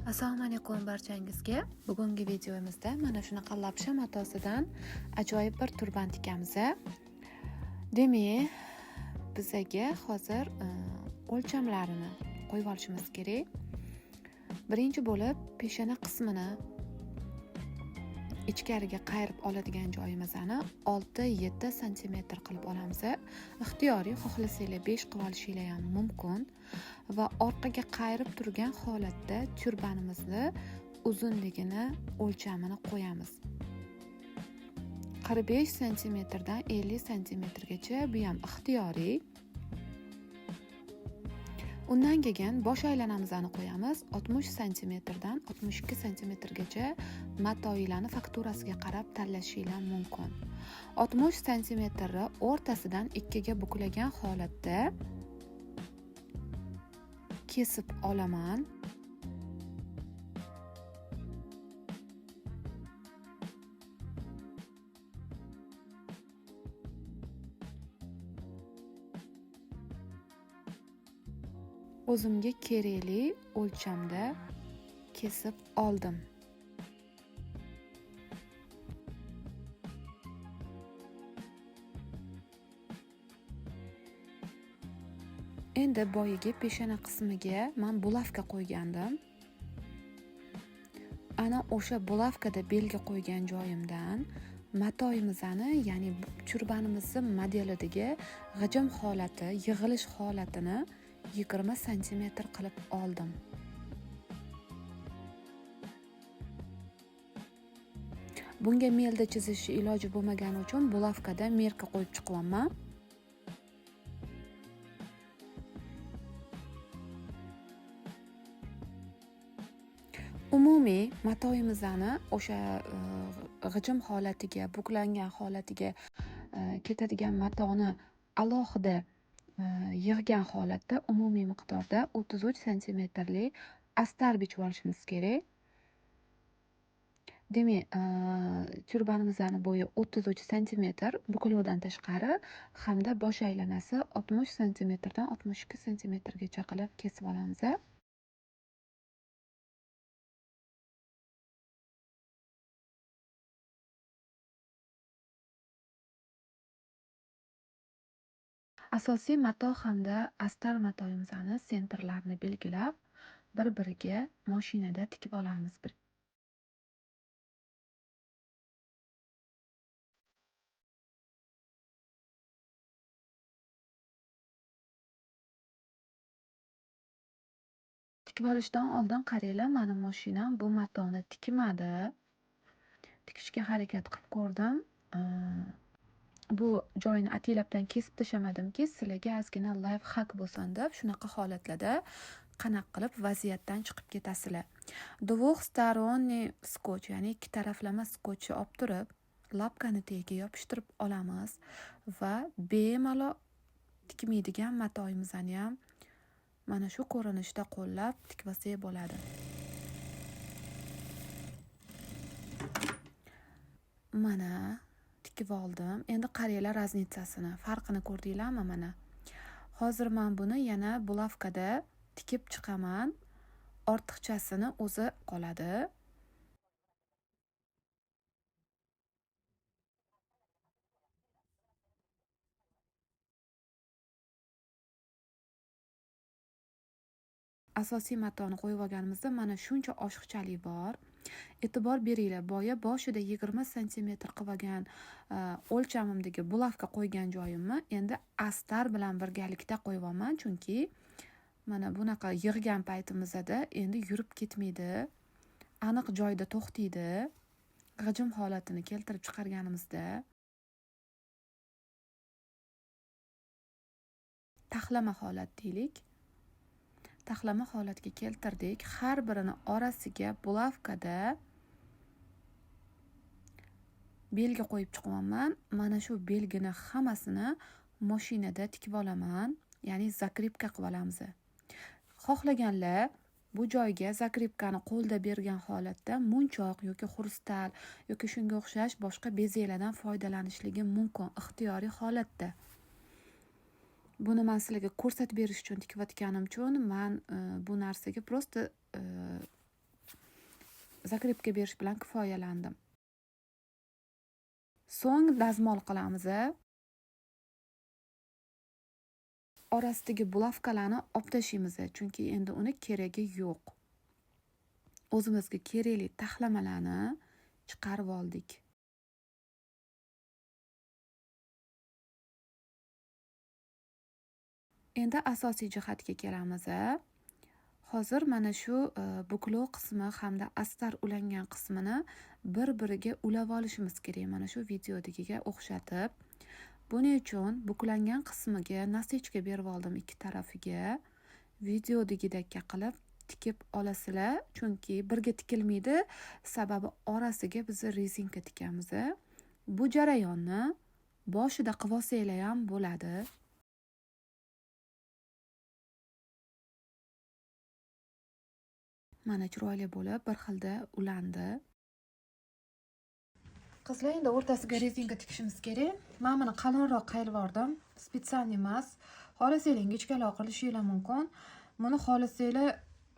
Assalomu alaykum barchangizga. Bugungi videomizda mana shunaqa lapsha matosidan ajoyib bir turban tikamiz. Demak, bizaga hozir o'lchamlarini qo'yib olishimiz kerak. Birinchi bo'lib peshona qismini ichkariga qayirib oladigan joyimizni 6-7 sm qilib olamiz. Ixtiyoriy, xohlasanglar 5 qilib olishinglar ham mumkin. Va orqaga qayirib turgan holatda turbanimizni uzunligini o'lchamini qo'yamiz. 45 sm dan 50 sm gacha, bu ham ixtiyoriy. Undan keyin bosh aylanamizni qo'yamiz. 60 sm dan 62 sm gacha matolarni fakturasiga qarab tanlashingiz mumkin. 60 sm o'rtasidan ikkiga buklagan holatda kesib olaman. O'zimga kerakli o'lchamda kesib oldim. Endi boyiga peshona qismiga men bulavka qo'ygandim. Ana o'sha bulavkada belgi qo'ygan joyimdan matoyimizni, ya'ni turbanimizni modelidagi g'ijim holati, yig'ilish holatini 20 sm qilib oldim. Bunga melda chizish iloji bo'lmagani uchun bulavkada merka qo'yib chiqaman. Umumiy matoyimizni o'sha g'ijim holatiga, buklangan holatiga ketadigan matoni alohida yig'gan holatda umumiy miqdorda 33 sm lik astar bichib olishimiz kerak. Demak, turbanimizning bo'yi 33 sm, buklovdan tashqari hamda bosh aylanasi 60 sm dan 62 sm gacha qilib kesib olamiz. Asosiy mato hamda astar matoyimizni sentrlarini belgilab, bir-biriga mashinada tikib olamiz. Tikib olishdan oldin qaranglar, meni mashinam bu matoni tikmadi. Tikishga harakat qilib ko'rdim. Bu joyini ataylabdan kesib tashlamadimki, sizlarga ozgina life hack bo'lsin deb. Shunaqa holatlarda qanaqa qilib vaziyatdan chiqib ketasizlar. Двухсторонний skotch, ya'ni ikki taraflama skotchni olib turib, lapkani tagiga yopishtirib olamiz va bemalol tikmaydigan matoyimizni ham mana shu ko'rinishda qo'llab tikib olsak bo'ladi. Mana tikib oldim. Endi qaranglar raznitsasini, farqini ko'rdinglarmi mana? Hozir men buni yana bulavkada tikib chiqaman. Ortiqchasini o'zi qoladi. Asosiy matoni qo'yib olganimizda mana shuncha oshiqchalik bor. E'tibor beringlar, boshida 20 sm qilib olgan o'lchamimdagi bulavka qo'ygan joyimni endi astar bilan birgalikda qo'yib olman, chunki mana bunaqa yig'gan paytimizda endi yurib ketmaydi. Aniq joyda to'xtaydi. G'ijim holatini keltirib chiqarganimizda taxlama holat deylik. Taxlama holatga keltirdik. Har birini orasiga bulavkada belgi qo'yib chiqaman. Mana shu belgini hammasini mashinada tikib olaman, ya'ni zakripka qilib olamiz. Xohlaganlar bu joyga zakripkani qo'lda bergan holatda munchoq yoki xrustal yoki shunga o'xshash boshqa bezaklardan foydalanishligi mumkin, ixtiyoriy holatda. Buni men sizlarga ko'rsatib berish uchun tikayotganim uchun men bu narsaga prosta zakrepka berish bilan kifoyalandim. So'ng dazmol qilamiz. Orasidagi bulavkalarni olib tashlaymiz, chunki endi uni keragi yo'q. O'zimizga kerakli taxlamalarni chiqarib oldik. Endi asosiy jihatga kelamiz. Hozir mana shu buklov qismi hamda astar ulangan qismini bir-biriga ulab olishimiz kerak. Mana shu videodagiga o'xshatib. Buning uchun buklangan qismiga nasechka berib oldim ikki tarafiga. Videodagidek qilib tikib olasizlar, chunki birga tikilmaydi, sababi orasiga biz rezinka tikamiz. Bu jarayonni boshida qilib olsanglar ham bo'ladi. Mana chiroyli bo'lib bir xilda ulandi. Qizlar, endi o'rtasiga rezinka tikishimiz kerak. Men buni qalinroq qayilib oldim. Spesial emas. Xohlasanglar ingichkaroq qilishinglar mumkin. Buni xohlasanglar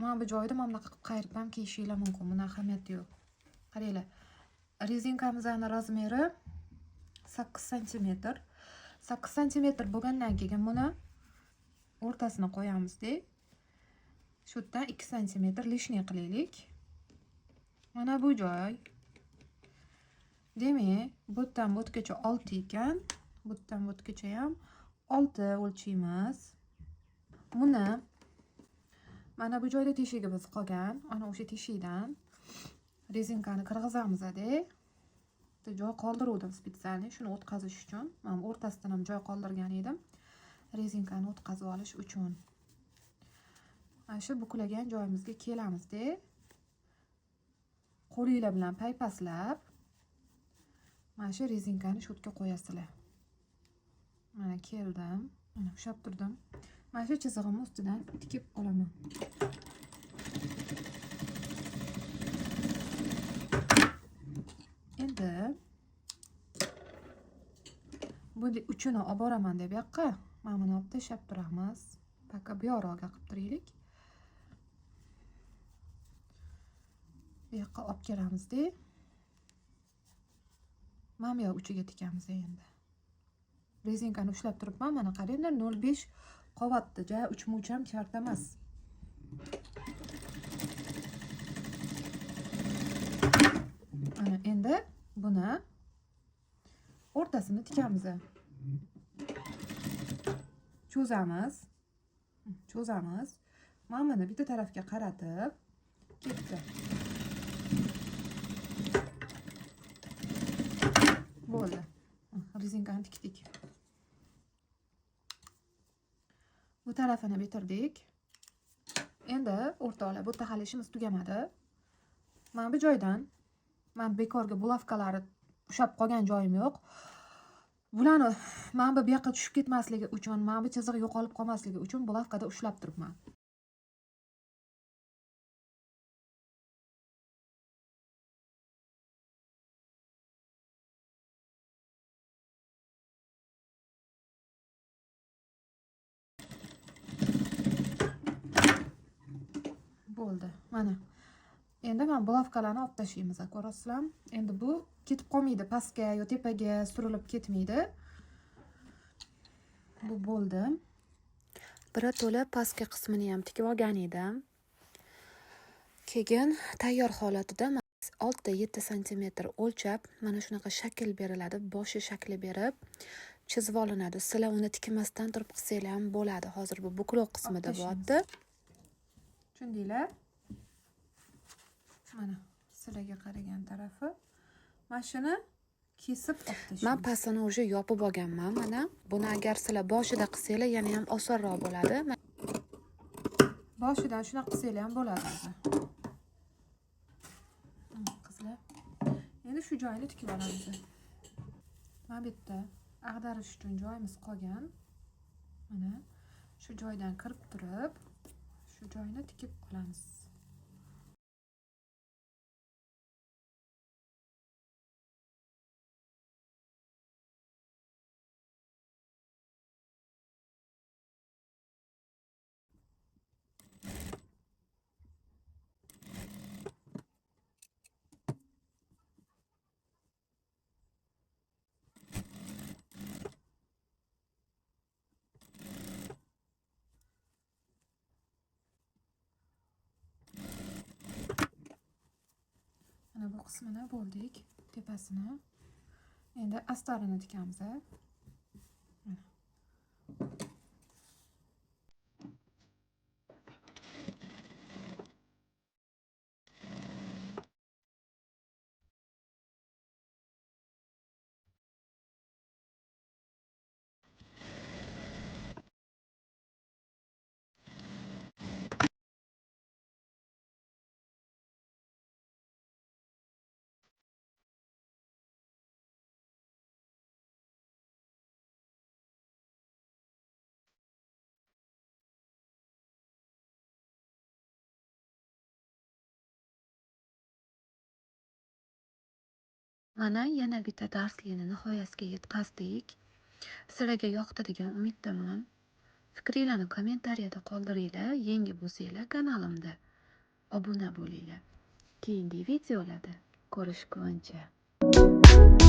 mana bu joyida mana bunaqa qilib qayirib ham kiyishinglar mumkin. Buni ahamiyati yo'q. Qaranglar. Rezinkamizning razmeri 8 sm. 8 sm bo'lgandan keyin buni o'rtasini qo'yamiz-da. Shu yerdan 2 sm lishniy qilaylik. Mana bu joy. Demak, bu yerdan bu yergacha 6 ekan. Bu yerdan bu yergacha ham 6 o'lchaymiz. Buni mana bu joyda teshigimiz qolgan. Ana o'sha teshikdan rezinkani kirgizamiz-da. Joy qoldirdim spesialni, shuni o'tkazish uchun. Men o'rtasidan ham joy qoldirgan edim. Rezinkani o'tkazib olish uchun. Mana shu buklagan joyimizga kelamiz-da. Qo'linglar bilan paypaslab mana shu rezinkani shu yerga qo'yasizlar. Mana keldim. Mana ushlab turdim. Mana shu chizig'imni ustidan tikib olaman. Endi buni uchini olib boraman deb yoqqa. Mana buni olib tashlab turamiz. Paka bu yoqqa qilib turaylik. Bu yoqqa olib kelamiz-da. Mana bu yoq uchiga tikamiz endi. Rezinkani ushlab turibman. Mana qaranglar, 0.5 qavatda, ja uchma-uch ham shart emas. Mana endi buni o'rtasini tikamiz. Cho'zamiz. Mana buni bitta tarafga qaratib ketdi. Bo'ldi. Rezinkani tikdik. Bu tarafini bitirdik. Endi o'rtoqlar, bu yerda hali ishimiz tugamadi. Mana bu joydan men bekorga bulavkalari ushlab qolgan joyim yo'q. Bularni men bu yoqqa tushib ketmasligi uchun, men bu chiziq yo'qolib qolmasligi uchun bulavkada ushlab turibman. Bo'ldi. Mana. Endi men bulavkalarni olib tashlaymiz, ko'rasizlar. Endi bu ketib qolmaydi, pastga yo tepaga surilib ketmaydi. Bu bo'ldi. Biri to'la pastki qismini ham tikib olgan edim. Keyin tayyor holatida 6-7 sm o'lchab, mana shunaqa shakl beriladi, boshi shakli berib chizib olinadi. Sizlar uni tikmasdan turib qilsanglar ham bo'ladi. Hozir bu buklov qismida bo'lyapti. Tushundinglar? Mana sizlarga qaragan tarafi. Mana shuni kesib olib men pastini уже yopib olganman. Mana buni agar sizlar boshida qilsanglar yana ham osonroq bo'ladi. Boshidan shunaqa qilsanglar ham bo'ladi. Qizlar, endi shu joyini tikib olamiz. Mana bu yerda ag'darish uchun joyimiz qolgan. Mana shu joydan kirib turib, shu joyni tikib olamiz. qismini bo'ldik, tepasini. Endi astarini tikamiz. Mana yana bitta darslikni nihoyasiga yetkazdik. Sizlarga yoqdi degan umiddaman. Fikringlarni kommentariyada qoldiringlar. Yangi bo'lsanglar kanalimda obuna bo'linglar. Keyingi videolarda ko'rishguncha